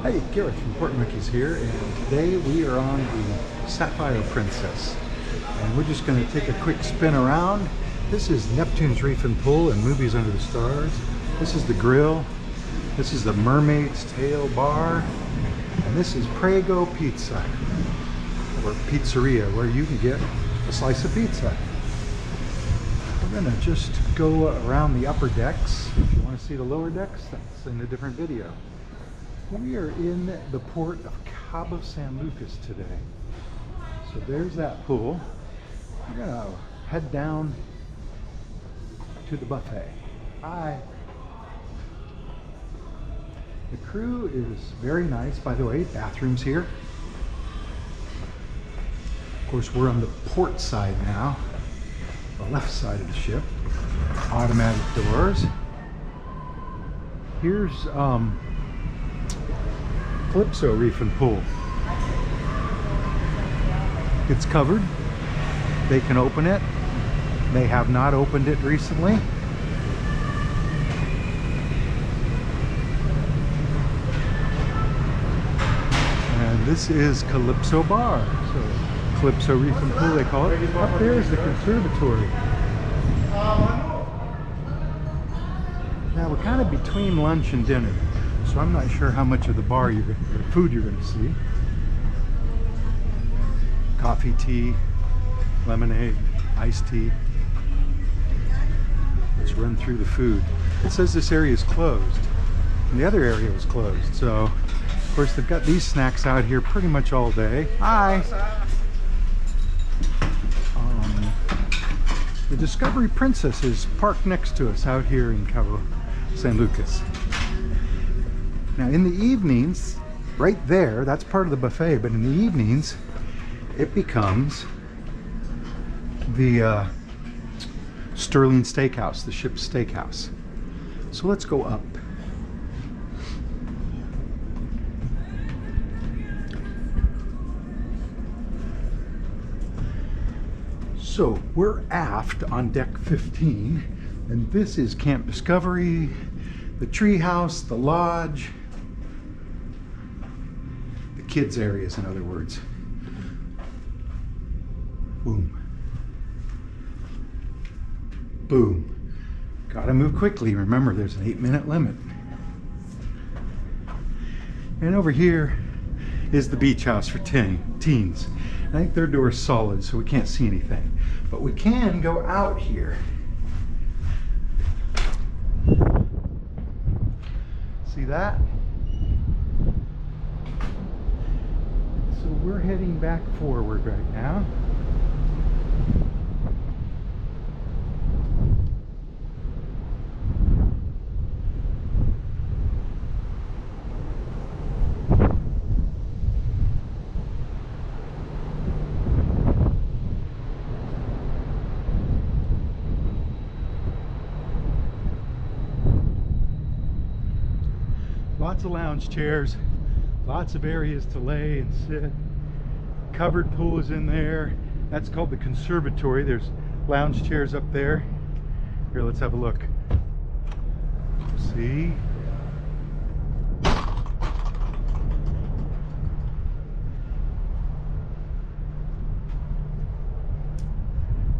Hey, Garrett from Port Monkeys here, and today we are on the Sapphire Princess. And we're just going to take a quick spin around. This is Neptune's Reef and Pool and Movies Under the Stars. This is the grill. This is the Mermaid's Tail Bar. And this is Prego Pizza, or Pizzeria, where you can get a slice of pizza. We're going to just go around the upper decks. If you want to see the lower decks, that's in a different video. We are in the port of Cabo San Lucas today. So there's that pool. We're gonna head down to the buffet. Hi. The crew is very nice, by the way. Bathrooms here. Of course, we're on the port side now, the left side of the ship. Automatic doors. Here's Calypso Reef and Pool. It's covered. They can open it. They have not opened it recently. And this is Calypso Bar. So Calypso Reef and Pool, they call it. Up there is the conservatory. Now we're kind of between lunch and dinner, so I'm not sure how much of the bar or food you're going to see. Coffee, tea, lemonade, iced tea. Let's run through the food. It says this area is closed, and the other area was closed. So, of course, they've got these snacks out here pretty much all day. Hi! The Discovery Princess is parked next to us out here in Cabo San Lucas. Now in the evenings, right there, that's part of the buffet, but in the evenings, it becomes the Sterling Steakhouse, the ship's steakhouse. So let's go up. So we're aft on deck 15, and this is Camp Discovery, the treehouse, the lodge, the kids' areas, in other words. Boom. Boom. Gotta move quickly. Remember, there's an 8-minute limit. And over here is the beach house for teens. I think their door is solid, so we can't see anything. But we can go out here. See that? So we're heading back forward right now. Lots of lounge chairs, lots of areas to lay and sit. Covered pool is in there. That's called the conservatory. There's lounge chairs up there. Here, let's have a look. See?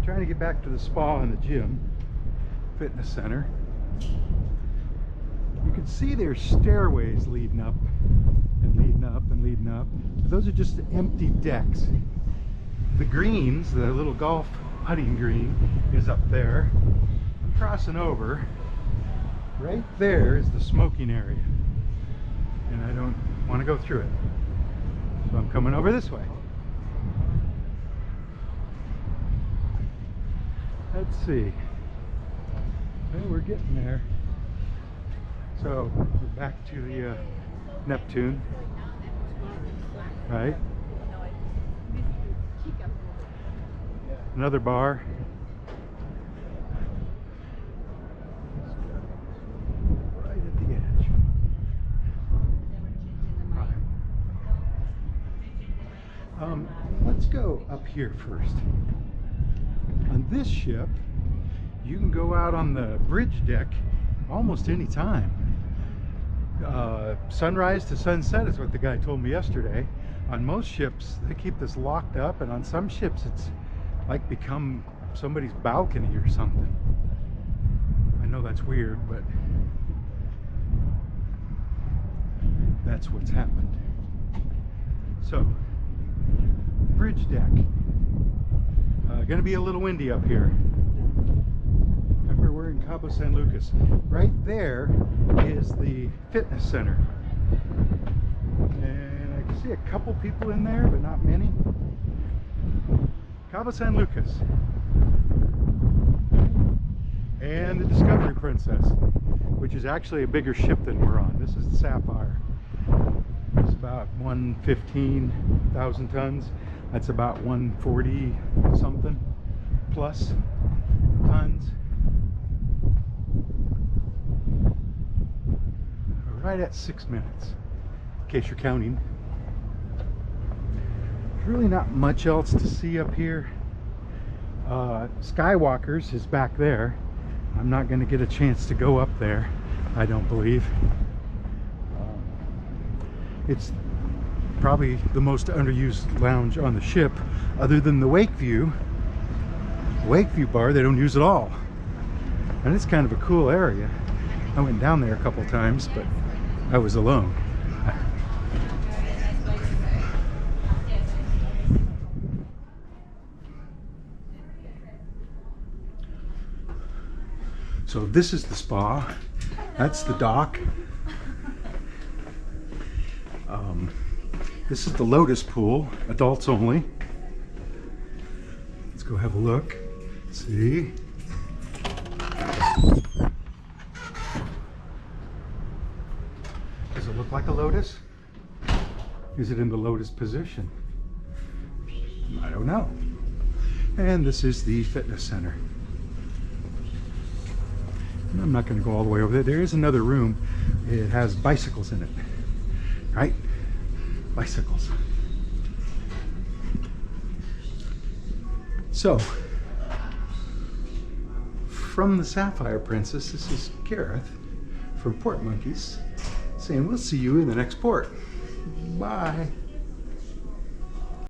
Trying to get back to the spa and the gym, fitness center. You can see there's stairways leading up and leading up and leading up. But those are just empty decks. The greens, the little golf putting green, is up there. I'm crossing over. Right there is the smoking area. And I don't want to go through it. So I'm coming over this way. Let's see. Well, we're getting there. So we're back to the Neptune, right? Another bar. Right at the edge. Let's go up here first. On this ship, you can go out on the bridge deck almost any time. sunrise to sunset is what the guy told me yesterday. On most ships, they keep this locked up, and on some ships, it's like become somebody's balcony or something. I know that's weird, but that's what's happened. So, bridge deck. Gonna be a little windy up here. Remember, we're in Cabo San Lucas. Right there is the fitness center. And I can see a couple people in there, but not many. Cabo San Lucas. And the Discovery Princess, which is actually a bigger ship than we're on. This is the Sapphire. It's about 115,000 tons. That's about 140 something plus tons. Right at 6 minutes, in case you're counting. There's really not much else to see up here. Skywalkers is back there. I'm not going to get a chance to go up there, I don't believe. It's probably the most underused lounge on the ship, other than the Wakeview bar. They don't use it all, and it's kind of a cool area. I went down there a couple times, but I was alone. So this is the spa. That's the dock. This is the Lotus pool, adults only. Let's go have a look. See? Does it look like a lotus? Is it in the lotus position? I don't know. And this is the fitness center. I'm not going to go all the way over there. There is another room. It has bicycles in it. Right? Bicycles. So, from the Sapphire Princess, this is Gareth from Port Monkeys saying we'll see you in the next port. Bye.